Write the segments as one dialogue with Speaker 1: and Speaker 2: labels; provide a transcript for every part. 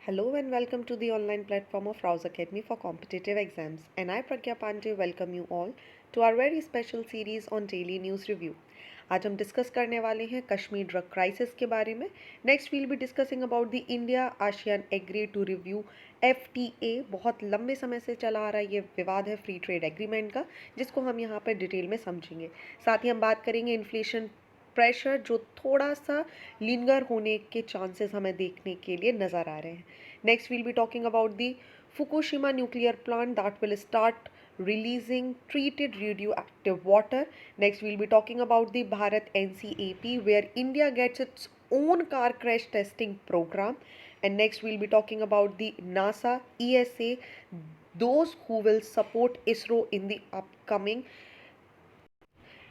Speaker 1: Hello and welcome to the online platform of Rouse Academy for Competitive Exams. And I, Pragya Pandey, welcome you all to our very special series on Daily News Review. आज हम discuss करने वाले हैं Kashmir drug crisis के बारे में. Next will be discussing about the India ASEAN agree to review FTA. बहुत लंबे समय से चला आ रहा ये विवाद है फ्री ट्रेड एग्रीमेंट का, जिसको हम यहाँ पर डिटेल में समझेंगे. साथ ही हम बात करेंगे इन्फ्लेशन प्रेशर जो थोड़ा सा लिंगर होने के चांसेस हमें देखने के लिए नज़र आ रहे हैं. Next will be talking about the Fukushima nuclear plant that will start releasing treated radioactive water. Next we'll be talking about the Bharat NCAP where India gets its own car crash testing program. And next we'll be talking about the NASA ESA, those who will support ISRO in the upcoming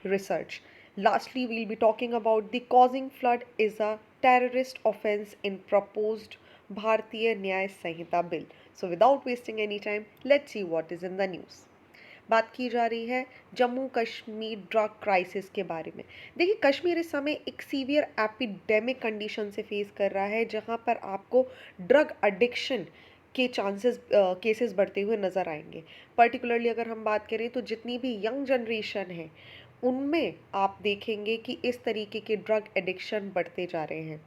Speaker 1: research. Lastly, we'll be talking about the causing flood is a terrorist offense in proposed Bharatiya Nyaya Sanhita bill. So without wasting any time, let's see what is in the news. बात की जा रही है Jammu Kashmir drug crisis के बारे में. देखिए, कश्मीर इस समय एक सीवियर एपिडेमिक कंडीशन से फेस कर रहा है जहां पर आपको ड्रग एडिक्शन के केसेस बढ़ते हुए नज़र आएंगे. पर्टिकुलरली अगर हम बात करें तो जितनी भी यंग जनरेशन है उनमें आप देखेंगे कि इस तरीके के ड्रग एडिक्शन बढ़ते जा रहे हैं.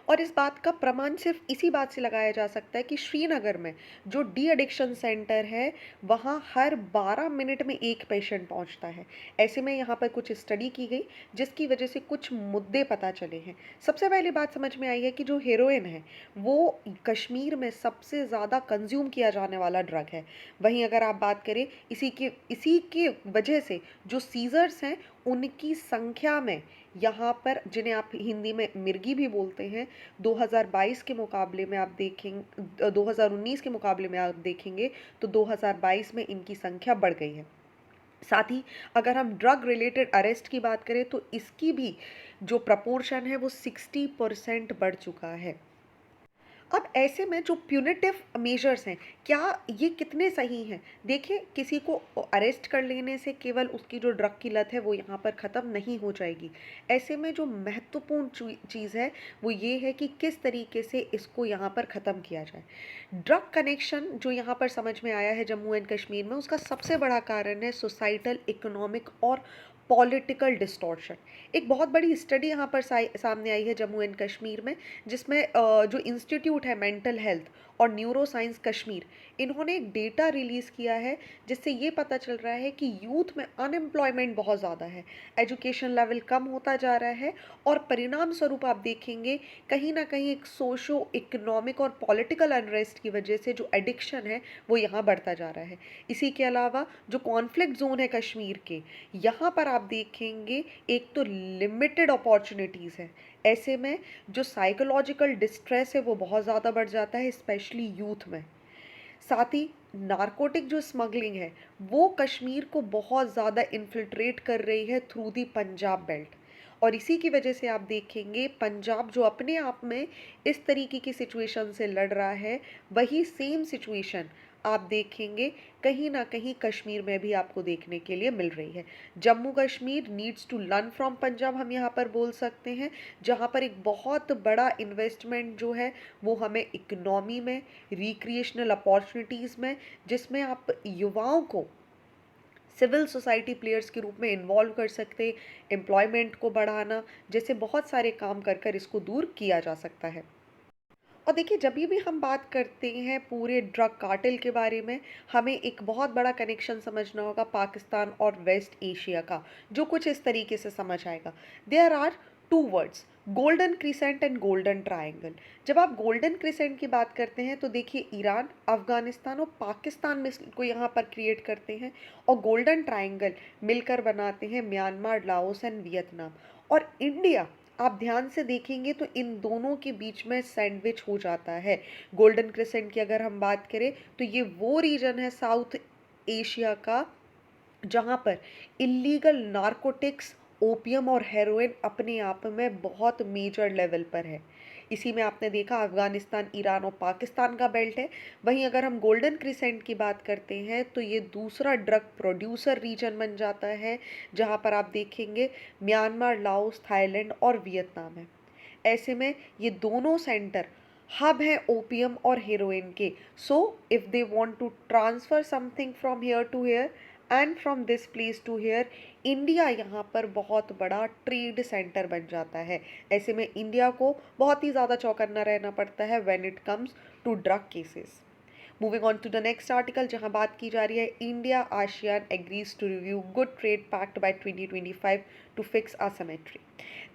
Speaker 1: और इस बात का प्रमाण सिर्फ इसी बात से लगाया जा सकता है कि श्रीनगर में जो डी एडिक्शन सेंटर है वहाँ हर 12 मिनट में एक पेशेंट पहुँचता है. ऐसे में यहाँ पर कुछ स्टडी की गई जिसकी वजह से कुछ मुद्दे पता चले हैं. सबसे पहली बात समझ में आई है कि जो हेरोइन है वो कश्मीर में सबसे ज़्यादा कंज्यूम किया जाने वाला ड्रग है. वहीं अगर आप बात करें इसी के वजह से जो सीजर्स हैं उनकी संख्या में यहाँ पर, जिन्हें आप हिंदी में मिर्गी भी बोलते हैं, 2022 के मुकाबले में आप देखेंगे 2019 के मुकाबले में आप देखेंगे तो 2022 में इनकी संख्या बढ़ गई है. साथ ही अगर हम ड्रग रिलेटेड अरेस्ट की बात करें तो इसकी भी जो प्रपोर्शन है वो 60% बढ़ चुका है. अब ऐसे में जो प्यूनिटिव मेजर्स हैं क्या ये कितने सही हैं? देखिए, किसी को अरेस्ट कर लेने से केवल उसकी जो ड्रग की लत है वो यहाँ पर ख़त्म नहीं हो जाएगी. ऐसे में जो महत्वपूर्ण चीज़ है वो ये है कि किस तरीके से इसको यहाँ पर ख़त्म किया जाए. ड्रग कनेक्शन जो यहाँ पर समझ में आया है जम्मू एंड कश्मीर में, उसका सबसे बड़ा कारण है सोसाइटल, इकोनॉमिक और पॉलिटिकल डिस्टॉर्शन. एक बहुत बड़ी स्टडी यहाँ पर सामने आई है जम्मू एंड कश्मीर में, जिसमें जो इंस्टीट्यूट है मेंटल हेल्थ और न्यूरो साइंस कश्मीर, इन्होंने एक डेटा रिलीज़ किया है जिससे ये पता चल रहा है कि यूथ में अनएम्प्लॉयमेंट बहुत ज़्यादा है, एजुकेशन लेवल कम होता जा रहा है और परिणाम स्वरूप आप देखेंगे कहीं ना कहीं एक सोशो इकोनॉमिक और पॉलिटिकल अनरेस्ट की वजह से जो एडिक्शन है वो यहाँ बढ़ता जा रहा है. इसी के अलावा जो कॉन्फ्लिक्ट जोन है कश्मीर के, यहाँ पर आप देखेंगे एक तो लिमिटेड अपॉर्चुनिटीज़ है. ऐसे में जो साइकोलॉजिकल डिस्ट्रेस है वो बहुत ज़्यादा बढ़ जाता है, स्पेशली यूथ में. साथ ही नारकोटिक जो स्मगलिंग है वो कश्मीर को बहुत ज़्यादा इन्फिल्ट्रेट कर रही है थ्रू दी पंजाब बेल्ट. और इसी की वजह से आप देखेंगे पंजाब जो अपने आप में इस तरीके की सिचुएशन से लड़ रहा है, वही सेम सिचुएशन आप देखेंगे कहीं ना कहीं कश्मीर में भी आपको देखने के लिए मिल रही है. Jammu Kashmir needs to learn from Punjab, हम यहाँ पर बोल सकते हैं, जहाँ पर एक बहुत बड़ा इन्वेस्टमेंट जो है वो हमें इकोनॉमी में, रिक्रिएशनल अपॉर्चुनिटीज़ में, जिसमें आप युवाओं को सिविल सोसाइटी प्लेयर्स के रूप में इन्वॉल्व कर सकते, एम्प्लॉयमेंट को बढ़ाना, जैसे बहुत सारे काम कर कर इसको दूर किया जा सकता है. और देखिए, जब भी हम बात करते हैं पूरे ड्रग कार्टेल के बारे में, हमें एक बहुत बड़ा कनेक्शन समझना होगा पाकिस्तान और वेस्ट एशिया का, जो कुछ इस तरीके से समझ आएगा. There are two words, golden crescent and golden triangle. जब आप गोल्डन क्रिसेंट की बात करते हैं तो देखिए ईरान, अफगानिस्तान और पाकिस्तान में को यहाँ पर क्रिएट करते हैं, और गोल्डन ट्रायंगल मिलकर बनाते हैं म्यांमार, लाओस एंड वियतनाम. और इंडिया, आप ध्यान से देखेंगे तो इन दोनों के बीच में सैंडविच हो जाता है. गोल्डन क्रिसेंट की अगर हम बात करें तो ये वो रीजन है साउथ एशिया का जहाँ पर इलीगल नारकोटिक्स, ओपियम और हेरोइन अपने आप में बहुत मेजर लेवल पर है. इसी में आपने देखा अफगानिस्तान, ईरान और पाकिस्तान का बेल्ट है. वहीं अगर हम गोल्डन क्रिसेंट की बात करते हैं तो ये दूसरा ड्रग प्रोड्यूसर रीजन बन जाता है, जहाँ पर आप देखेंगे म्यांमार, लाओस, थाईलैंड और वियतनाम है. ऐसे में ये दोनों सेंटर हब हैं ओपियम और हेरोइन के। So if they want to transfer something from here to here and from this place to here, India यहाँ पर बहुत बड़ा ट्रेड सेंटर बन जाता है। ऐसे में इंडिया को बहुत ही ज़्यादा चौकन्ना रहना पड़ता है when it comes to drug cases. Moving on to the next article, जहां बात की जा रही है India ASEAN agrees to review good trade pact by 2025 to fix asymmetry.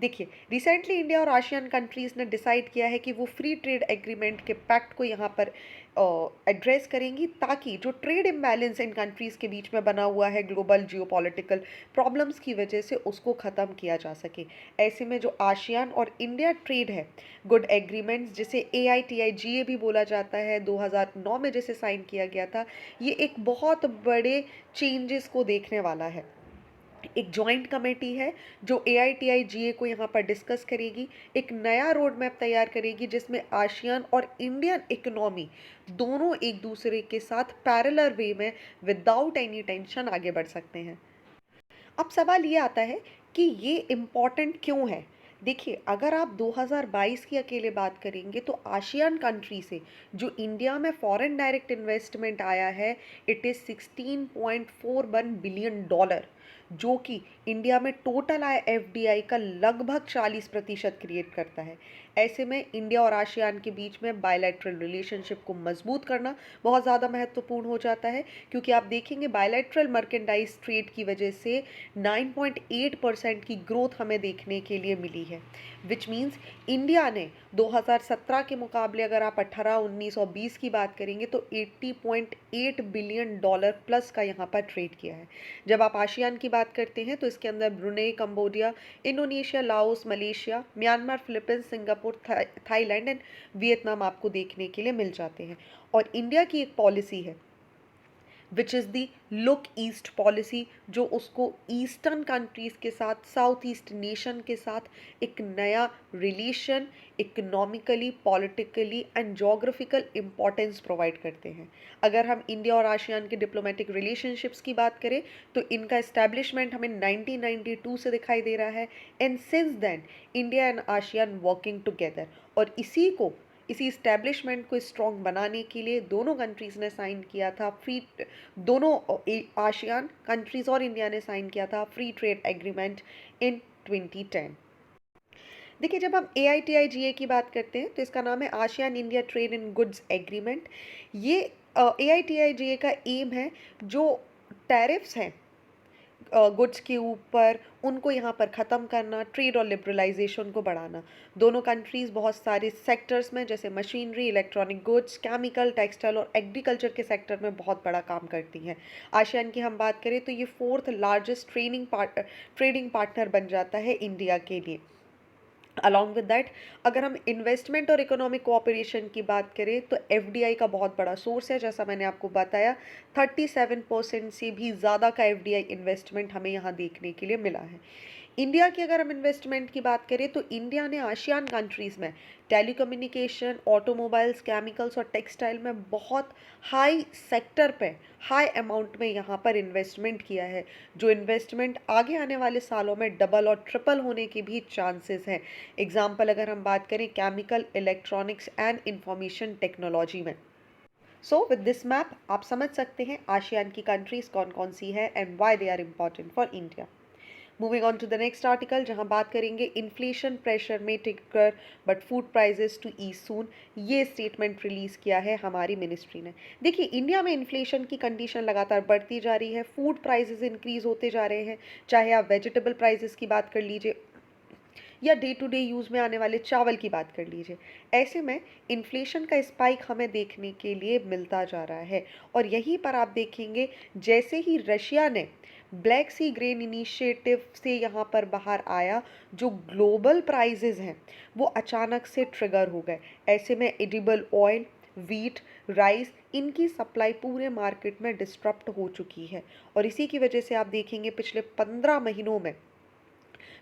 Speaker 1: देखिए, रिसेंटली इंडिया और आशियान कंट्रीज ने डिसाइड किया है कि वो फ्री ट्रेड एग्रीमेंट के पैक्ट को यहाँ पर एड्रेस करेंगी, ताकि जो ट्रेड इम्बैलेंस इन कंट्रीज़ के बीच में बना हुआ है ग्लोबल जियोपॉलिटिकल प्रॉब्लम्स की वजह से, उसको ख़त्म किया जा सके। ऐसे में जो आशियान और इंडिया ट्रेड है गुड एग्रीमेंट्स, जिसे AITI-GA भी बोला जाता है, 2009 में जिसे साइन किया गया था, ये एक बहुत बड़े चेंजेस को देखने वाला है। एक जॉइंट कमेटी है जो AITI-GA को यहाँ पर डिस्कस करेगी, एक नया रोड मैप तैयार करेगी जिसमें आशियान और इंडियन इकोनॉमी दोनों एक दूसरे के साथ पैरेलल वे में विदाउट एनी टेंशन आगे बढ़ सकते हैं। अब सवाल ये आता है कि ये इम्पॉर्टेंट क्यों है। देखिए, अगर आप 2022 की अकेले बात करेंगे तो आशियान कंट्री से जो इंडिया में फॉरेन डायरेक्ट इन्वेस्टमेंट आया है, इट इज़ $16.41 बिलियन, जो कि इंडिया में टोटल आय FDI का लगभग 40% क्रिएट करता है। ऐसे में इंडिया और आशियान के बीच में बायलैटरल रिलेशनशिप को मजबूत करना बहुत ज़्यादा महत्वपूर्ण हो जाता है, क्योंकि आप देखेंगे बायलैटरल मर्केंडाइज ट्रेड की वजह से 9.8% की ग्रोथ हमें देखने के लिए मिली है, विच मीन्स इंडिया ने 2017 के मुकाबले अगर आप 18, 19 और 20 की बात करेंगे तो $80.8 बिलियन प्लस का यहाँ पर ट्रेड किया है। जब आप आशियान की बात करते हैं तो इसके अंदर Brunei, Cambodia, Indonesia, Laos, Malaysia, Myanmar, Philippines, Singapore, Thailand and Vietnam आपको देखने के लिए मिल जाते हैं। और इंडिया की एक पॉलिसी है which is the look east policy, जो उसको ईस्टर्न कंट्रीज़ के साथ, साउथ ईस्ट नेशन के साथ एक नया relation economically, politically and geographical importance provide करते हैं। अगर हम इंडिया और आशियान के डिप्लोमेटिक रिलेशनशिप्स की बात करें तो इनका इस्टेब्लिशमेंट हमें 1992 से दिखाई दे रहा है, and since then India and ASEAN working together. और इसी इस्टेब्लिशमेंट को स्ट्रॉन्ग बनाने के लिए दोनों कंट्रीज़ ने साइन किया था दोनों आशियान कंट्रीज़ और इंडिया ने साइन किया था फ्री ट्रेड एग्रीमेंट इन 2010। देखिए, जब हम AITI-GA की बात करते हैं तो इसका नाम है ASEAN India trade in goods agreement. ये AITI-GA का एम है जो टैरिफ्स हैं गुड्स के ऊपर, उनको यहाँ पर ख़त्म करना, ट्रेड और लिबरलाइजेशन को बढ़ाना। दोनों कंट्रीज़ बहुत सारे सेक्टर्स में, जैसे machinery, electronic goods, chemical, textile और एग्रीकल्चर के सेक्टर में बहुत बड़ा काम करती हैं। आशियान की हम बात करें तो ये 4th लार्जेस्ट ट्रेडिंग पार्टनर बन जाता है इंडिया के लिए। अलॉन्ग विद दैट, अगर हम इन्वेस्टमेंट और इकोनॉमिक कोऑपरेशन की बात करें तो FDI का बहुत बड़ा सोर्स है, जैसा मैंने आपको बताया 37% से भी ज़्यादा का FDI इन्वेस्टमेंट हमें यहाँ देखने के लिए मिला है। इंडिया की अगर हम इन्वेस्टमेंट की बात करें तो इंडिया ने आशियान कंट्रीज़ में टेलीकम्युनिकेशन, ऑटोमोबाइल्स, केमिकल्स और टेक्सटाइल में बहुत हाई सेक्टर पे हाई अमाउंट में यहाँ पर इन्वेस्टमेंट किया है, जो इन्वेस्टमेंट आगे आने वाले सालों में डबल और ट्रिपल होने के भी चांसेस हैं। एग्जाम्पल अगर हम बात करें chemical, electronics and information technology में। सो विद दिस मैप आप समझ सकते हैं आशियान की कंट्रीज कौन कौन सी है and why they are important for India. Moving on to the next article, जहां बात करेंगे inflation pressure may tick up but food prices to ease soon. ये स्टेटमेंट रिलीज किया है हमारी मिनिस्ट्री ने। देखिए, इंडिया में इन्फ्लेशन की कंडीशन लगातार बढ़ती जा रही है, फूड प्राइजेस इंक्रीज होते जा रहे हैं, चाहे आप वेजिटेबल प्राइजेस की बात कर लीजिए या डे टू डे यूज़ में आने वाले चावल की बात कर लीजिए। ऐसे में इन्फ्लेशन का स्पाइक हमें देखने के लिए मिलता जा रहा है। और यहीं पर आप देखेंगे जैसे ही रशिया ने ब्लैक सी ग्रेन इनिशिएटिव से यहाँ पर बाहर आया, जो ग्लोबल प्राइजेज हैं वो अचानक से ट्रिगर हो गए। ऐसे में एडिबल ऑयल, वीट, राइस, इनकी सप्लाई पूरे मार्केट में डिस्टरप्ट हो चुकी है। और इसी की वजह से आप देखेंगे पिछले 15 महीनों में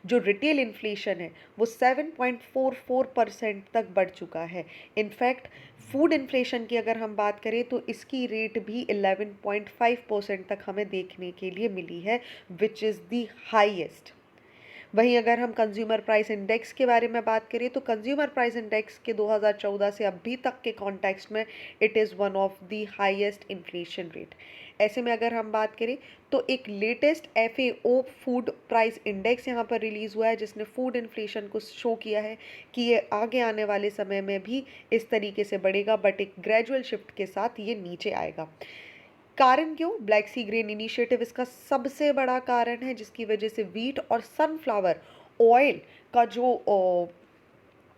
Speaker 1: जो रिटेल इन्फ्लेशन है वो 7.44% तक बढ़ चुका है। इनफैक्ट फूड इन्फ्लेशन की अगर हम बात करें तो इसकी रेट भी 11.5% तक हमें देखने के लिए मिली है, विच इज़ दी हाईएस्ट। वहीं अगर हम कंज्यूमर प्राइस इंडेक्स के बारे में बात करें तो कंज्यूमर प्राइस इंडेक्स के 2014 से अभी तक के कॉन्टेक्स्ट में it is one of the highest inflation rate. ऐसे में अगर हम बात करें तो एक latest FAO food price index यहाँ पर रिलीज़ हुआ है, जिसने फूड इन्फ्लेशन को शो किया है कि ये आगे आने वाले समय में भी इस तरीके से बढ़ेगा, बट एक ग्रेजुअल शिफ्ट के साथ ये नीचे आएगा। कारण क्यों? ब्लैक सी ग्रेन इनिशिएटिव इसका सबसे बड़ा कारण है, जिसकी वजह से वीट और सनफ्लावर ऑयल का जो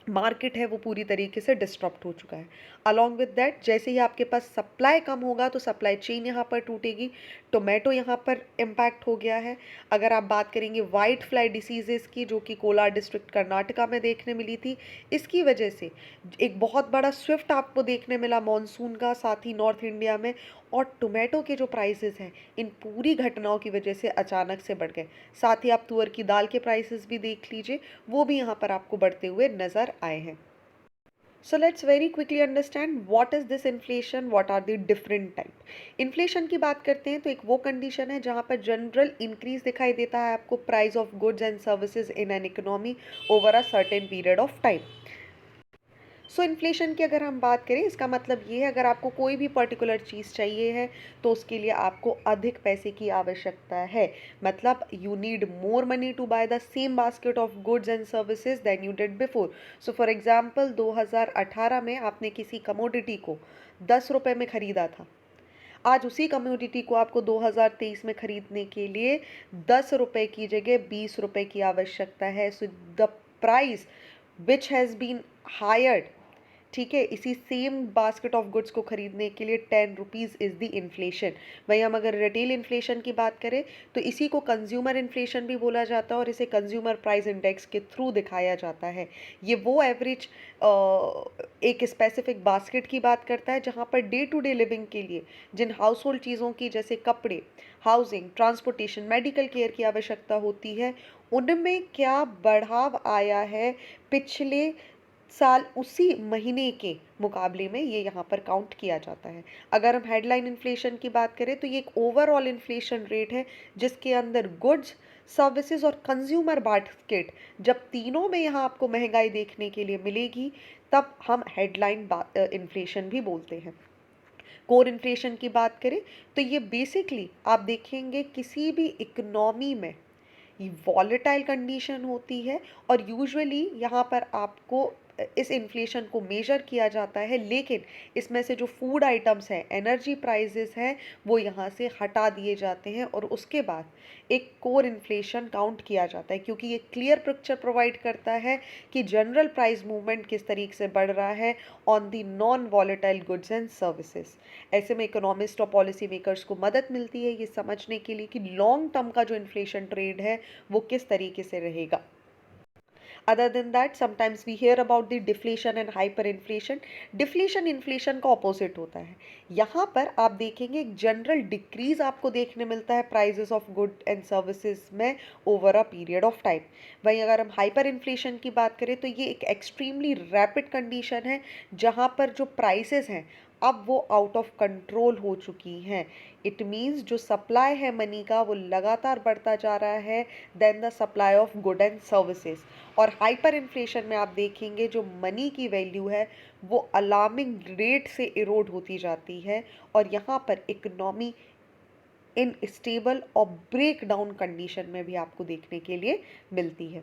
Speaker 1: मार्केट है वो पूरी तरीके से डिस्टर्ब हो चुका है। अलॉन्ग विद दैट, जैसे ही आपके पास सप्लाई कम होगा तो सप्लाई चेन यहाँ पर टूटेगी। टोमेटो यहाँ पर इम्पैक्ट हो गया है। अगर आप बात करेंगे वाइट फ्लाई डिसीजेस की, जो कि कोलार डिस्ट्रिक्ट कर्नाटका में देखने मिली थी, इसकी वजह से एक बहुत बड़ा स्विफ्ट आपको देखने मिला मॉनसून का, साथ ही नॉर्थ इंडिया में। और टोमेटो के जो प्राइसेस हैं इन पूरी घटनाओं की वजह से अचानक से बढ़ गए। साथ ही आप तुअर की दाल के प्राइसेस भी देख लीजिए, वो भी यहाँ पर आपको बढ़ते हुए नजर आए हैं। So let's very quickly understand what is this inflation, what are the different type. Inflation की बात करते हैं तो एक वो कंडीशन है जहाँ पर जनरल इंक्रीज दिखाई देता है आपको price of goods and services in an economy over a certain period of time. So inflation की अगर हम बात करें, इसका मतलब ये है अगर आपको कोई भी पर्टिकुलर चीज़ चाहिए है तो उसके लिए आपको अधिक पैसे की आवश्यकता है। मतलब you need more money to buy the same basket of goods and services then you did before. So for example 2018 में आपने किसी कमोडिटी को 10 रुपये में ख़रीदा था, आज उसी कमोडिटी को आपको 2023 में खरीदने के लिए 10 रुपये की जगह 20 रुपये की आवश्यकता है। So the price which has been hired, ठीक है, इसी सेम बास्केट ऑफ गुड्स को खरीदने के लिए 10 रुपीज़ इज़ द इन्फ्लेशन। वहीं हम अगर रिटेल इन्फ्लेशन की बात करें तो इसी को कंज्यूमर इन्फ्लेशन भी बोला जाता है और इसे कंज्यूमर प्राइस इंडेक्स के थ्रू दिखाया जाता है। ये वो एवरेज एक स्पेसिफिक बास्केट की बात करता है जहाँ per day to day living के लिए जिन हाउस होल्ड चीज़ों की, जैसे कपड़े, हाउसिंग, ट्रांसपोर्टेशन, मेडिकल केयर की आवश्यकता होती है, उनमें क्या बढ़ाव आया है पिछले साल उसी महीने के मुकाबले में, ये यहाँ पर काउंट किया जाता है। अगर हम हेडलाइन इन्फ्लेशन की बात करें तो ये एक ओवरऑल इन्फ्लेशन रेट है जिसके अंदर गुड्स, सर्विसेज और कंज्यूमर बास्केट, जब तीनों में यहाँ आपको महंगाई देखने के लिए मिलेगी तब हम हेडलाइन इन्फ्लेशन भी बोलते हैं। कोर इन्फ्लेशन की बात करें तो ये बेसिकली आप देखेंगे किसी भी इकोनॉमी में वॉलेटाइल कंडीशन होती है और यूजुअली यहाँ पर आपको इस इन्फ्लेशन को मेजर किया जाता है, लेकिन इसमें से जो फूड आइटम्स हैं, एनर्जी प्राइसेस हैं, वो यहाँ से हटा दिए जाते हैं और उसके बाद एक कोर इन्फ्लेशन काउंट किया जाता है, क्योंकि ये क्लियर पिक्चर प्रोवाइड करता है कि जनरल प्राइस मूवमेंट किस तरीके से बढ़ रहा है on the non volatile goods and services. ऐसे में इकोनॉमिस्ट और पॉलिसी मेकर्स को मदद मिलती है ये समझने के लिए कि लॉन्ग टर्म का जो इन्फ्लेशन ट्रेंड है वो किस तरीके से रहेगा। Other than that, sometimes we hear about the deflation and hyperinflation. Deflation inflation का ऑपोजिट होता है। यहाँ पर आप देखेंगे एक जनरल डिक्रीज आपको देखने मिलता है prices of good and services में over a period of time. वहीं अगर हम हाइपर इन्फ्लेशन की बात करें तो ये एक एक्सट्रीमली रैपिड कंडीशन है जहाँ पर जो प्राइसेस हैं अब वो आउट ऑफ कंट्रोल हो चुकी हैं। इट मीन्स जो सप्लाई है मनी का वो लगातार बढ़ता जा रहा है then the supply of good and services. और हाइपर इन्फ्लेशन में आप देखेंगे जो मनी की वैल्यू है वो अलार्मिंग रेट से इरोड होती जाती है और यहाँ पर इकोनॉमी इन स्टेबल और ब्रेक डाउन कंडीशन में भी आपको देखने के लिए मिलती है।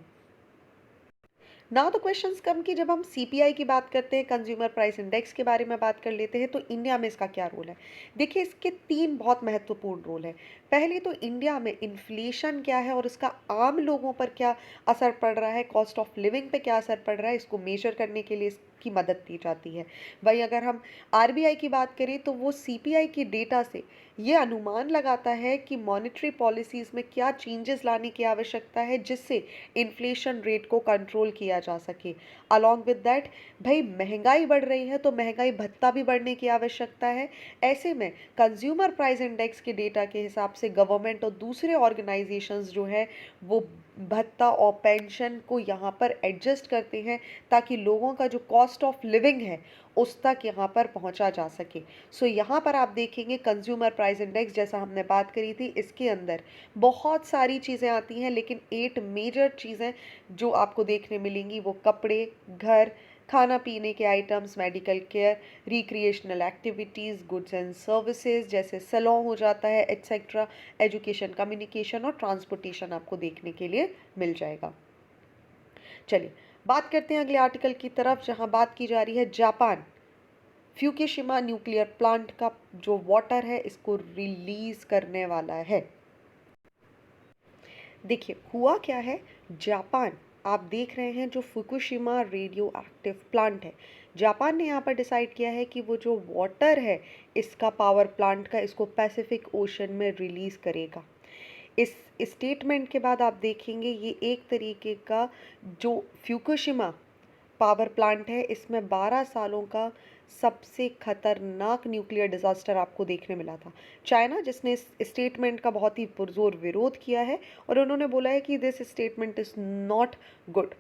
Speaker 1: नाउ द क्वेश्चंस कम कि जब हम CPI की बात करते हैं, कंज्यूमर प्राइस इंडेक्स के बारे में बात कर लेते हैं, तो इंडिया में इसका क्या रोल है। देखिए, इसके 3 बहुत महत्वपूर्ण रोल है। पहले तो इंडिया में इन्फ्लेशन क्या है और इसका आम लोगों पर क्या असर पड़ रहा है, कॉस्ट ऑफ लिविंग पे क्या असर पड़ रहा है, इसको मेजर करने के लिए इसकी मदद दी जाती है। वहीं अगर हम RBI की बात करें तो वो CPI की डेटा से ये अनुमान लगाता है कि मॉनेटरी पॉलिसीज़ में क्या चेंजेस लाने की आवश्यकता है जिससे इन्फ्लेशन रेट को कंट्रोल किया जा सके। अलॉन्ग विद दैट, भाई महंगाई बढ़ रही है तो महंगाई भत्ता भी बढ़ने की आवश्यकता है। ऐसे में कंज्यूमर प्राइस इंडेक्स के डेटा के हिसाब से गवर्नमेंट और दूसरे ऑर्गेनाइजेशंस जो है वो भत्ता और पेंशन को यहाँ पर एडजस्ट करते हैं ताकि लोगों का जो कॉस्ट ऑफ लिविंग है उस तक यहाँ पर पहुँचा जा सके। सो यहाँ पर आप देखेंगे कंज्यूमर प्राइस इंडेक्स जैसा हमने बात करी थी, इसके अंदर बहुत सारी चीज़ें आती हैं, लेकिन 8 मेजर चीज़ें जो आपको देखने मिलेंगी वो कपड़े, घर, खाना पीने के items, medical care, recreational activities, goods and services जैसे सैलून हो जाता है एट्सेट्रा, एजुकेशन, कम्युनिकेशन और ट्रांसपोर्टेशन आपको देखने के लिए मिल जाएगा। चलिए बात करते हैं अगले आर्टिकल की तरफ, जहां बात की जा रही है जापान फ्यूकुशिमा न्यूक्लियर प्लांट का जो वाटर है इसको रिलीज करने वाला है। देखिए हुआ क्या है, जापान आप देख रहे हैं जो फुकुशिमा रेडियो एक्टिव प्लांट है, जापान ने यहाँ पर डिसाइड किया है कि वो जो वाटर है इसका पावर प्लांट का इसको पैसिफिक ओशन में रिलीज करेगा। इस स्टेटमेंट के बाद आप देखेंगे ये एक तरीके का जो फ्यूकुशिमा पावर प्लांट है इसमें 12 सालों का सबसे खतरनाक न्यूक्लियर डिजास्टर आपको देखने मिला था। चाइना जिसने इस स्टेटमेंट का बहुत ही पुरजोर विरोध किया है और उन्होंने बोला है कि this statement is not good.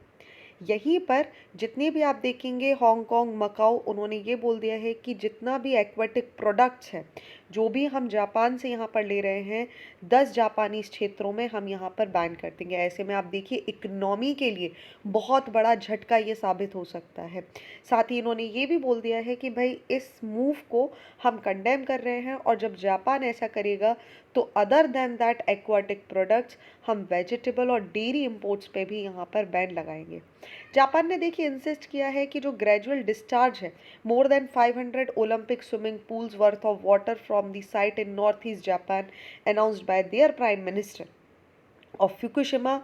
Speaker 1: यहीं पर जितने भी आप देखेंगे हांगकांग, मकाओ, उन्होंने ये बोल दिया है कि जितना भी एक्वेटिक प्रोडक्ट्स हैं जो भी हम जापान से यहाँ पर ले रहे हैं 10 जापानी क्षेत्रों में हम यहाँ पर बैन कर देंगे। ऐसे में आप देखिए इकोनॉमी के लिए बहुत बड़ा झटका ये साबित हो सकता है। साथ ही इन्होंने ये भी बोल दिया है कि भाई इस मूव को हम कंडेम कर रहे हैं और जब जापान ऐसा करेगा तो other than that aquatic products हम वेजिटेबल और डेयरी इंपोर्ट्स पे भी यहाँ पर बैन लगाएंगे। जापान ने देखिए इंसिस्ट किया है कि जो ग्रेजुअल डिस्चार्ज है more than 500 Olympic swimming pools worth of water from the site in north east Japan announced by their prime minister of Fukushima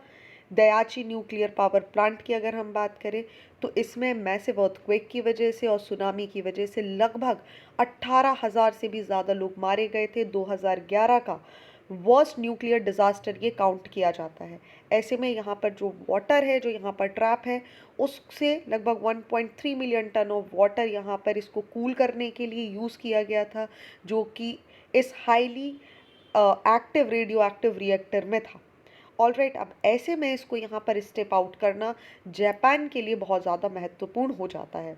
Speaker 1: Daiichi nuclear power plant की अगर हम बात करें तो इसमें मैसिव अर्थक्वेक की वजह से और सुनामी की वजह से लगभग 18,000 से भी ज़्यादा लोग मारे गए थे। 2011 का वर्स्ट न्यूक्लियर डिजास्टर ये काउंट किया जाता है। ऐसे में यहाँ पर जो वाटर है जो यहाँ पर ट्रैप है उससे लगभग 1.3 मिलियन टन ऑफ वाटर यहाँ पर इसको कूल करने के लिए यूज़ किया गया था, जो कि इस highly active radio active reactor में था। ऑलराइट, अब ऐसे में इसको यहाँ पर स्टेप आउट करना जापान के लिए बहुत ज़्यादा महत्वपूर्ण हो जाता है।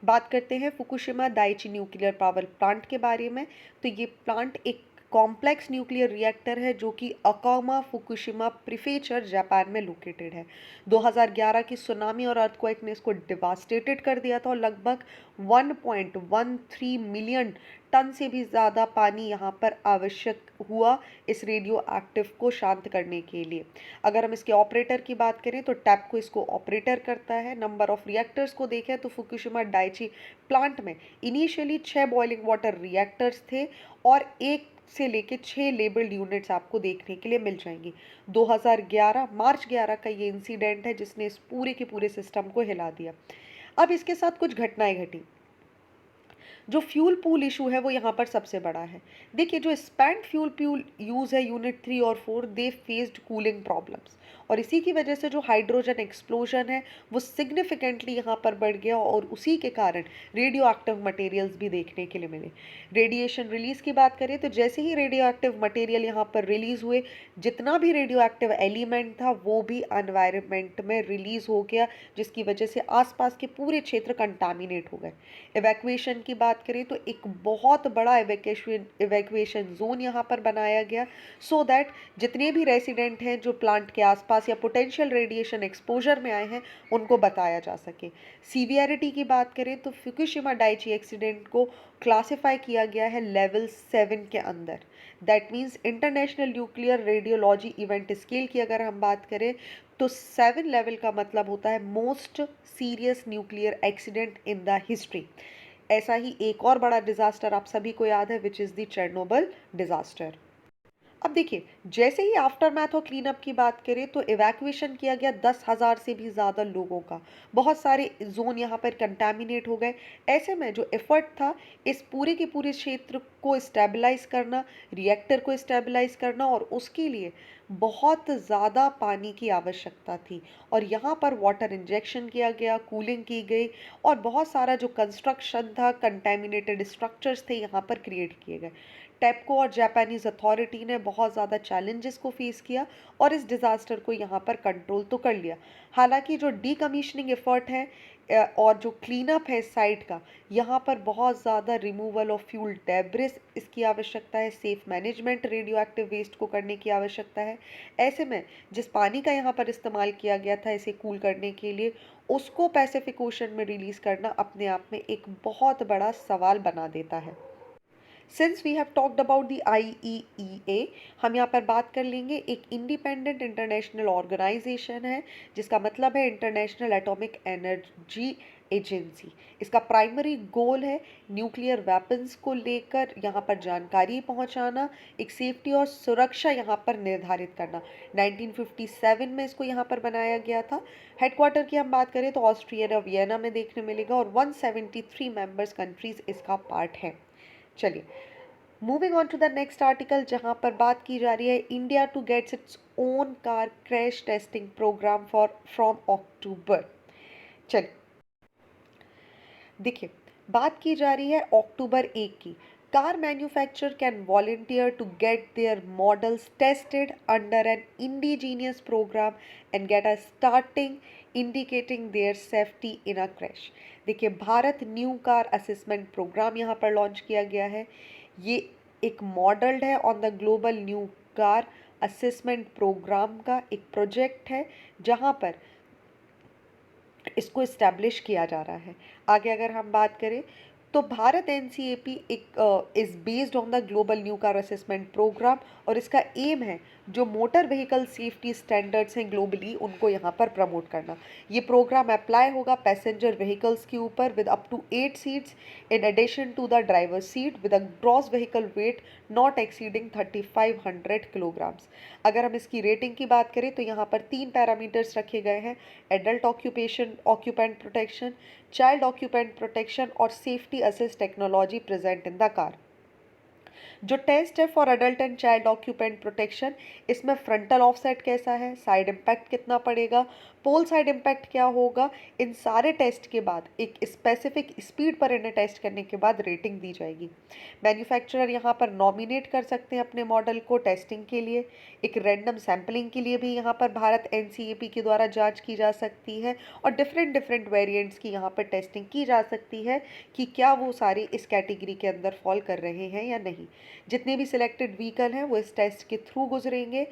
Speaker 1: बात करते हैं Fukushima Daiichi nuclear power plant के बारे में। तो ये प्लांट एक कॉम्प्लेक्स न्यूक्लियर रिएक्टर है जो कि अकामा फुकुशिमा प्रीफेक्चर जापान में लोकेटेड है। 2011 की सुनामी और अर्थक्वेक ने इसको डिवास्टेटेड कर दिया था और लगभग 1.13 मिलियन टन से भी ज़्यादा पानी यहाँ पर आवश्यक हुआ इस रेडियो एक्टिव को शांत करने के लिए। अगर हम इसके ऑपरेटर की बात करें तो टैप्को इसको ऑपरेटर करता है। नंबर ऑफ रिएक्टर्स को देखें तो फुकुशिमा दाइची प्लांट में इनिशियली 6 बॉइलिंग वाटर रिएक्टर्स थे और एक से लेके 6 लेबल्ड यूनिट्स आपको देखने के लिए मिल जाएंगी। 2011 मार्च 11 का ये इंसिडेंट है जिसने इस पूरे के पूरे सिस्टम को हिला दिया। अब इसके साथ कुछ घटनाएं घटी। जो फ्यूल पूल इशू है वो यहाँ पर सबसे बड़ा है। देखिए जो स्पेंट फ्यूल पूल यूज़ है यूनिट 3 और 4 दे फेस्ड कूलिंग प्रॉब्लम्स और इसी की वजह से जो हाइड्रोजन एक्सप्लोजन है वो सिग्निफिकेंटली यहाँ पर बढ़ गया और उसी के कारण रेडियो एक्टिव मटेरियल्स भी देखने के लिए मिले। रेडिएशन रिलीज की बात करें तो जैसे ही रेडियो एक्टिव मटेरियल यहाँ पर रिलीज हुए जितना भी रेडियो एक्टिव एलिमेंट था वो भी एनवायरनमेंट में रिलीज हो गया, जिसकी वजह से आसपास के पूरे क्षेत्र कंटामिनेट हो गए। इवैक्यूएशन की बात करें तो एक बहुत बड़ा इवैक्यूएशन जोन यहाँ पर बनाया गया सो दैट जितने भी रेसिडेंट हैं जो प्लांट के आसपास या पोटेंशियल रेडिएशन एक्सपोजर में आए हैं उनको बताया जा सके। सीवियरिटी की बात करें तो फुकुशिमा दाइची एक्सीडेंट को क्लासिफाई किया गया है लेवल 7 के अंदर। That means international nuclear radiology event scale की अगर हम बात करें तो 7 लेवल का मतलब होता है most serious nuclear accident in the history. ऐसा ही एक और बड़ा डिजास्टर आप सभी को याद है which is the Chernobyl disaster. अब देखिए जैसे ही आफ्टर मैथ और क्लीन अप की बात करें तो इवैक्यूएशन किया गया 10,000 से भी ज़्यादा लोगों का। बहुत सारे जोन यहाँ पर कंटामिनेट हो गए। ऐसे में जो एफर्ट था इस पूरे के पूरे क्षेत्र को स्टेबलाइज करना, रिएक्टर को स्टेबलाइज करना और उसके लिए बहुत ज़्यादा पानी की आवश्यकता थी और यहाँ पर वाटर इंजेक्शन किया गया, कूलिंग की गई और बहुत सारा जो कंस्ट्रक्शन था, कंटेमिनेटेड स्ट्रक्चर्स थे यहाँ पर क्रिएट किए गए। टेप्को और जापानीज अथॉरिटी ने बहुत ज़्यादा चैलेंजेस को फेस किया और इस डिज़ास्टर को यहाँ पर कंट्रोल तो कर लिया। हालांकि जो डीकमीशनिंग एफर्ट है और जो क्लीन अप है इस साइट का, यहाँ पर बहुत ज़्यादा रिमूवल ऑफ फ्यूल डेब्रिस इसकी आवश्यकता है, safe management radioactive waste को करने की आवश्यकता है। ऐसे में जिस पानी का यहाँ पर इस्तेमाल किया गया था इसे कूल करने के लिए, उसको पैसिफिक ओशन में रिलीज़ करना अपने आप में एक बहुत बड़ा सवाल बना देता है। Since we have talked about the IEEA, हम यहाँ पर बात कर लेंगे, एक इंडिपेंडेंट इंटरनेशनल ऑर्गेनाइजेशन है जिसका मतलब है इंटरनेशनल एटॉमिक एनर्जी एजेंसी। इसका प्राइमरी गोल है न्यूक्लियर वेपन्स को लेकर यहाँ पर जानकारी पहुँचाना, एक सेफ्टी और सुरक्षा यहाँ पर निर्धारित करना। 1957 में इसको यहाँ पर बनाया गया था। हेडक्वार्टर की हम बात करें तो ऑस्ट्रिया वियना में देखने मिलेगा और 173 मेंबर्स कंट्रीज इसका पार्ट है। चलिए, moving on to the next article, जहां पर बात की जा रही है India to gets its own car crash testing program for from October. चलिए देखिए, बात की जा रही है अक्टूबर 1 की। Car manufacturer can volunteer to get their models tested under an indigenous program and get a star rating indicating their safety in a crash. देखिए, Bharat new car assessment program यहाँ पर लॉन्च किया गया है। ये एक मॉडल्ड है on the global new car assessment program का एक प्रोजेक्ट है जहाँ पर इसको इस्टेब्लिश किया जा रहा है। आगे अगर हम बात करें तो भारत NCAP एक is based on the global new car assessment program और इसका एम है जो मोटर व्हीकल सेफ्टी स्टैंडर्ड्स हैं ग्लोबली उनको यहाँ पर प्रमोट करना। ये प्रोग्राम अप्लाई होगा पैसेंजर व्हीकल्स के ऊपर with up to 8 seats in addition to the driver seat with a gross vehicle weight not exceeding 3500 kilograms. अगर हम इसकी रेटिंग की बात करें तो यहाँ पर 3 पैरामीटर्स रखे गए हैं: adult occupant protection, child occupant protection और safety assist technology present in the car. जो टेस्ट है for adult and child occupant protection, इसमें फ्रंटल ऑफसेट कैसा है, साइड इम्पैक्ट कितना पड़ेगा, पोल साइड इम्पैक्ट क्या होगा, इन सारे टेस्ट के बाद एक स्पेसिफिक स्पीड पर इन्हें टेस्ट करने के बाद रेटिंग दी जाएगी। मैन्युफैक्चरर यहाँ पर नॉमिनेट कर सकते हैं अपने मॉडल को टेस्टिंग के लिए। एक रैंडम सैम्पलिंग के लिए भी यहाँ पर भारत NCAP के द्वारा जांच की जा सकती है और डिफरेंट वेरिएंट्स की यहाँ पर टेस्टिंग की जा सकती है कि क्या वो सारे इस कैटेगरी के अंदर फॉल कर रहे हैं या नहीं। जितने भी सिलेक्टेड व्हीकल हैं वो इस टेस्ट के थ्रू गुजरेंगे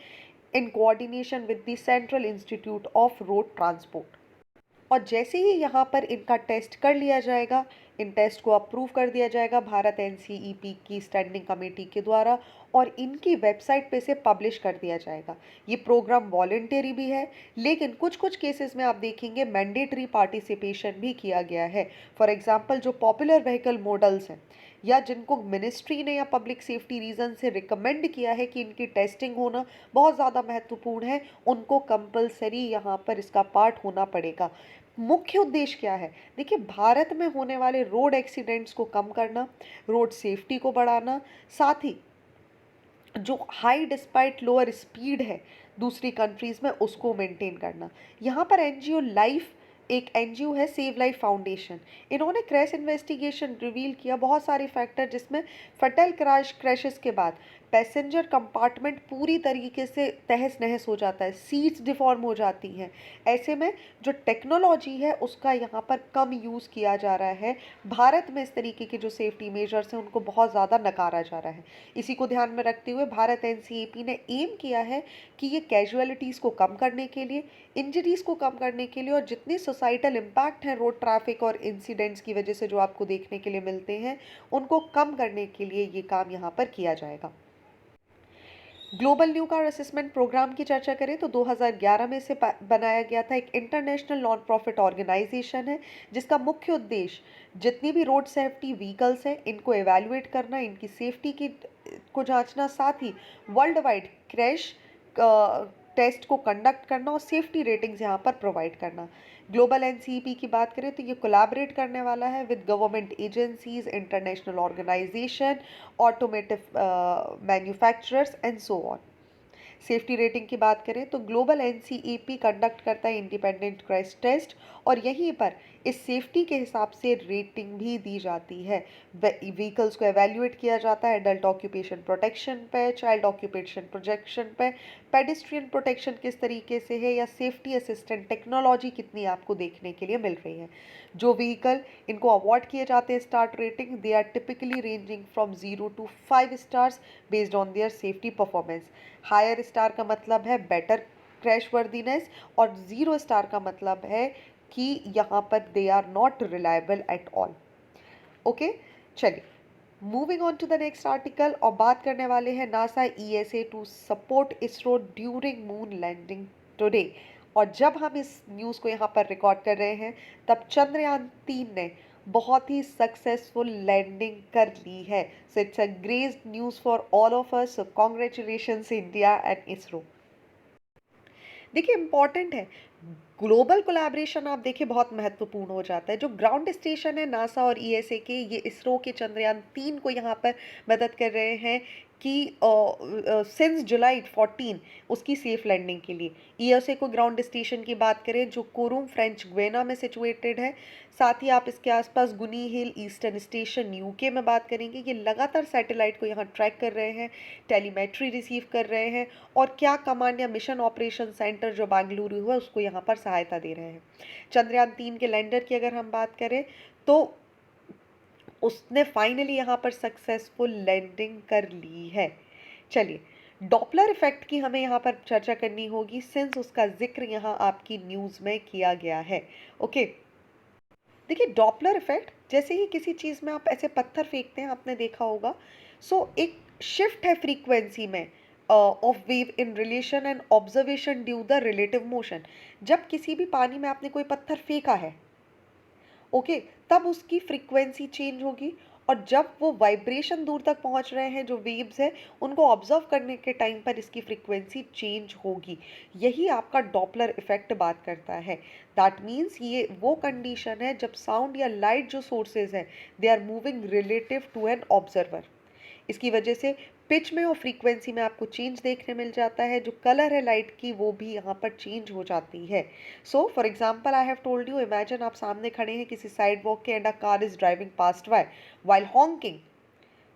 Speaker 1: in coordination with the central institute of road transport. और जैसे ही यहाँ पर इनका टेस्ट कर लिया जाएगा, इन टेस्ट को अप्रूव कर दिया जाएगा भारत NCEP की स्टैंडिंग कमेटी के द्वारा और इनकी वेबसाइट पे से पब्लिश कर दिया जाएगा। ये प्रोग्राम वॉलंटरी भी है, लेकिन कुछ कुछ केसेस में आप देखेंगे मैंडेटरी पार्टिसिपेशन भी किया गया है। फॉर एग्जांपल जो पॉपुलर व्हीकल मॉडल्स हैं या जिनको मिनिस्ट्री ने या पब्लिक सेफ्टी रीज़न से रिकमेंड किया है कि इनकी टेस्टिंग होना बहुत ज़्यादा महत्वपूर्ण है, उनको कंपलसरी यहाँ पर इसका पार्ट होना पड़ेगा। मुख्य उद्देश्य क्या है? देखिए, भारत में होने वाले रोड एक्सीडेंट्स को कम करना, रोड सेफ्टी को बढ़ाना, साथ ही जो हाई डिस्पाइट लोअर स्पीड है दूसरी कंट्रीज़ में उसको मेंटेन करना। यहाँ पर NGO लाइफ, एक NGO है सेव लाइफ फाउंडेशन, इन्होंने क्रैश इन्वेस्टिगेशन रिवील किया बहुत सारे फैक्टर जिसमें फटल क्रैशेस के बाद पैसेंजर कंपार्टमेंट पूरी तरीके से तहस नहस हो जाता है, सीट्स डिफॉर्म हो जाती हैं। ऐसे में जो टेक्नोलॉजी है उसका यहाँ पर कम यूज़ किया जा रहा है। भारत में इस तरीके के जो सेफ्टी मेजर्स हैं उनको बहुत ज़्यादा नकारा जा रहा है। इसी को ध्यान में रखते हुए भारत NCAP ने एम किया है कि ये कैजुअलिटीज़ को कम करने के लिए, इंजरीज़ को कम करने के लिए और जितने सोसाइटल इम्पैक्ट हैं रोड ट्रैफिक और इंसिडेंट्स की वजह से जो आपको देखने के लिए मिलते हैं उनको कम करने के लिए ये काम यहाँ पर किया जाएगा। Global new car assessment program की चर्चा करें तो 2011 में इसे बनाया गया था। एक इंटरनेशनल नॉन प्रॉफिट ऑर्गेनाइजेशन है जिसका मुख्य उद्देश्य जितनी भी रोड सेफ्टी व्हीकल्स हैं इनको एवेल्युएट करना, इनकी सेफ्टी की को जांचना, साथ ही वर्ल्ड वाइड क्रैश टेस्ट को कंडक्ट करना और सेफ्टी रेटिंग्स यहाँ पर प्रोवाइड करना। ग्लोबल NCEP की बात करें तो ये कोलैबोरेट करने वाला है with government agencies, international organization, automotive manufacturers and so on. Safety rating की बात करें तो ग्लोबल एनसीईपी कंडक्ट करता है इंडिपेंडेंट क्रैश टेस्ट, और यहीं पर इस सेफ्टी के हिसाब से रेटिंग भी दी जाती है। व्हीकल्स को एवेल्युएट किया जाता है एडल्ट ऑक्यूपेशन प्रोटेक्शन पे, चाइल्ड ऑक्यूपेशन प्रोटेक्शन पे, पेडिस्ट्रियन प्रोटेक्शन किस तरीके से है, या सेफ्टी असिस्टेंट टेक्नोलॉजी कितनी आपको देखने के लिए मिल रही है। जो व्हीकल इनको अवार्ड किए जाते हैं start rating, they are typically ranging from 0 to 5 stars based on their safety performance. Higher star का मतलब है बेटर क्रैश वर्दीनेस, और 0 स्टार का मतलब है कि यहाँ पर they are not reliable at all. Okay, चलिए moving on to the next article, और बात करने वाले हैं NASA ESA to support ISRO during moon landing today. और जब हम इस न्यूज़ को यहाँ पर रिकॉर्ड कर रहे हैं तब चंद्रयान 3 ने बहुत ही सक्सेसफुल लैंडिंग कर ली है। So it's a great news for all of us, so congratulations India and ISRO. देखिए इंपॉर्टेंट है, ग्लोबल कोलैबोरेशन आप देखिए बहुत महत्वपूर्ण हो जाता है। जो ग्राउंड स्टेशन है नासा और ईएसए के, ये इसरो के चंद्रयान 3 को यहाँ पर मदद कर रहे हैं कि सिंस जुलाई 14 उसकी सेफ लैंडिंग के लिए। ईएसए को ग्राउंड स्टेशन की बात करें जो कोरूम फ्रेंच ग्वेना में सिचुएटेड है, साथ ही आप इसके आसपास गुनी हिल ईस्टर्न स्टेशन यूके में बात करेंगे। ये लगातार सैटेलाइट को यहाँ ट्रैक कर रहे हैं, टेलीमेट्री रिसीव कर रहे हैं, और क्या कमांड या मिशन ऑपरेशन सेंटर जो बेंगलुरु है उसको यहाँ पर सहायता दे रहे हैं। चंद्रयान 3 के लैंडर की अगर हम बात करें तो उसने फाइनली यहाँ पर सक्सेसफुल लैंडिंग कर ली है। चलिए डॉपलर इफेक्ट की हमें यहाँ पर चर्चा करनी होगी, सिंस उसका जिक्र यहाँ आपकी न्यूज़ में किया गया है। ओके, देखिए डॉपलर इफेक्ट जैसे ही किसी चीज़ में आप ऐसे पत्थर फेंकते हैं, आपने देखा होगा, सो एक शिफ्ट है फ्रीक्वेंसी में of wave in relation and observation due the relative motion. जब किसी भी पानी में आपने कोई पत्थर फेंका है, ओके, तब उसकी फ्रीक्वेंसी चेंज होगी, और जब वो वाइब्रेशन दूर तक पहुंच रहे हैं जो वेव्स है उनको ऑब्जर्व करने के टाइम पर इसकी फ्रीक्वेंसी चेंज होगी। यही आपका डॉपलर इफेक्ट बात करता है। दैट मीन्स ये वो कंडीशन है जब साउंड या लाइट जो सोर्सेज है they are moving relative to an observer. इसकी वजह से पिच में और फ्रीक्वेंसी में आपको चेंज देखने मिल जाता है। जो कलर है लाइट की वो भी यहाँ पर चेंज हो जाती है। So for example I have told you, imagine आप सामने खड़े हैं किसी साइड वॉक के and a car is driving past while honking.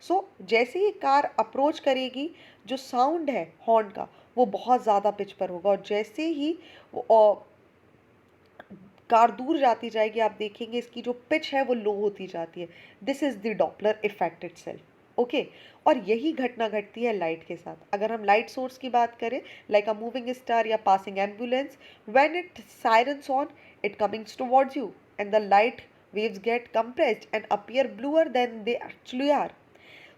Speaker 1: So जैसे ही कार अप्रोच करेगी, जो साउंड है हॉर्न का वो बहुत ज़्यादा पिच पर होगा, और जैसे ही कार दूर जाती जाएगी आप देखेंगे इसकी जो पिच है वो लो होती जाती है। This is the Doppler effect itself. Okay, और यही घटना घटती है लाइट के साथ। अगर हम लाइट सोर्स की बात करें लाइक अ मूविंग स्टार या passing ambulance, when it sirens on it comings towards you and the light waves get compressed and appear bluer than they actually are.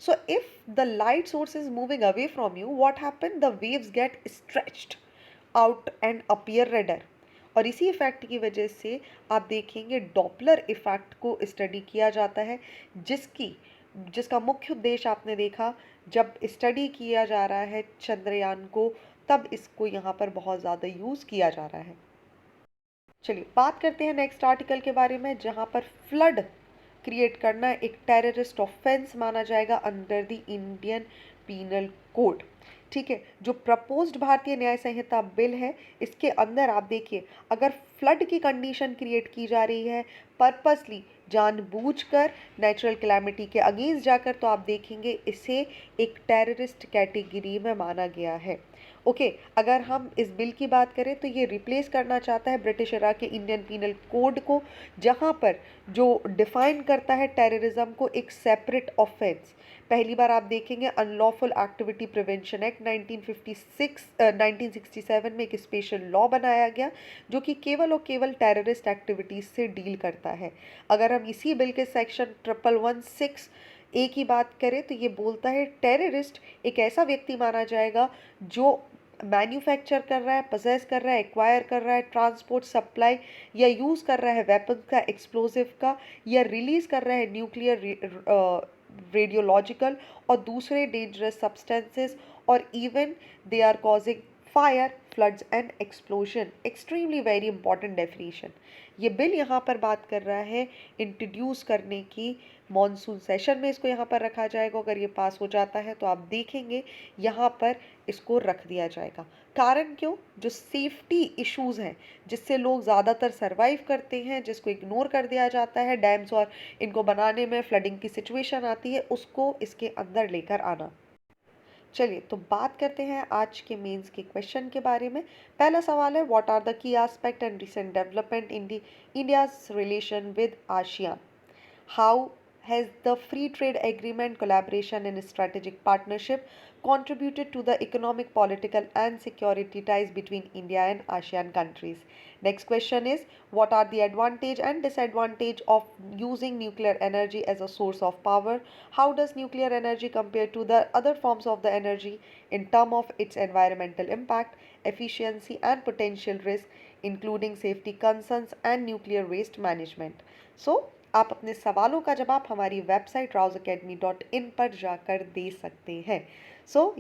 Speaker 1: So if the light source is moving away from you, what happens? The waves get stretched out and appear redder. और इसी effect की वजह से आप देखेंगे Doppler effect को study किया जाता है, जिसका मुख्य उद्देश्य आपने देखा जब स्टडी किया जा रहा है चंद्रयान को, तब इसको यहाँ पर बहुत ज़्यादा यूज़ किया जा रहा है। चलिए बात करते हैं नेक्स्ट आर्टिकल के बारे में, जहाँ पर फ्लड क्रिएट करना एक टेररिस्ट ऑफेंस माना जाएगा under the Indian penal code. ठीक है, जो प्रपोज्ड भारतीय न्याय संहिता बिल है इसके अंदर आप देखिए, अगर फ्लड की कंडीशन क्रिएट की जा रही है पर्पसली, जानबूझकर, नेचुरल कैलामिटी के अगेंस्ट जाकर, तो आप देखेंगे इसे एक टेररिस्ट कैटेगरी में माना गया है। ओके, अगर हम इस बिल की बात करें तो ये रिप्लेस करना चाहता है ब्रिटिश एरा के इंडियन पीनल कोड को, जहाँ पर जो डिफाइन करता है टेररिज्म को एक सेपरेट ऑफेंस। पहली बार आप देखेंगे अनलॉफुल एक्टिविटी प्रिवेंशन एक्ट 1967 में एक स्पेशल लॉ बनाया गया जो कि केवल और केवल टेररिस्ट एक्टिविटीज से डील करता है। अगर हम इसी बिल के सेक्शन 1116A की बात करें तो ये बोलता है टेररिस्ट एक ऐसा व्यक्ति माना जाएगा जो मैन्युफैक्चर कर रहा है, पजेस कर रहा है, एक्वायर कर रहा है, ट्रांसपोर्ट, सप्लाई या यूज़ कर रहा है वेपन का, एक्सप्लोजिव का, या रिलीज़ कर रहा है न्यूक्लियर, रेडियोलॉजिकल और दूसरे डेंजरस सब्सटेंसेस, और even they are causing fire, floods and explosion, extremely very important definition. ये बिल यहाँ पर बात कर रहा है इंट्रोड्यूस करने की। मॉनसून सेशन में इसको यहाँ पर रखा जाएगा। अगर ये पास हो जाता है तो आप देखेंगे यहाँ पर इसको रख दिया जाएगा। कारण क्यों? जो सेफ्टी इश्यूज हैं जिससे लोग ज़्यादातर सरवाइव करते हैं, जिसको इग्नोर कर दिया जाता है, डैम्स और इनको बनाने में फ्लडिंग की सिचुएशन आती है, उसको इसके अंदर लेकर आना। चलिए तो बात करते हैं आज के मेंस के क्वेश्चन के बारे में। पहला सवाल है, what are the key aspect and recent development in the India's relation with ASEAN? How has the free trade agreement, collaboration and strategic partnership contributed to the economic, political and security ties between India and ASEAN countries? Next question is, what are the advantage and disadvantage of using nuclear energy as a source of power? How does nuclear energy compare to the other forms of the energy in terms of its environmental impact, efficiency and potential risk, including safety concerns and nuclear waste management? So आप अपने सवालों का जवाब हमारी website rausacademy.in पर जाकर दे सकते हैं।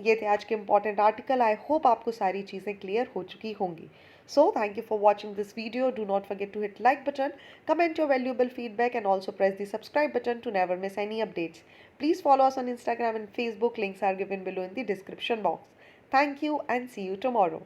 Speaker 1: ये थे आज के इंपॉर्टेंट आर्टिकल। आई होप आपको सारी चीज़ें क्लियर हो चुकी होंगी। Thank you for watching this video. Do not forget to hit like button, comment your valuable feedback and also press the subscribe button to never miss any updates. Please follow us on Instagram and Facebook. Links are given below in the description box. Thank you and see you tomorrow.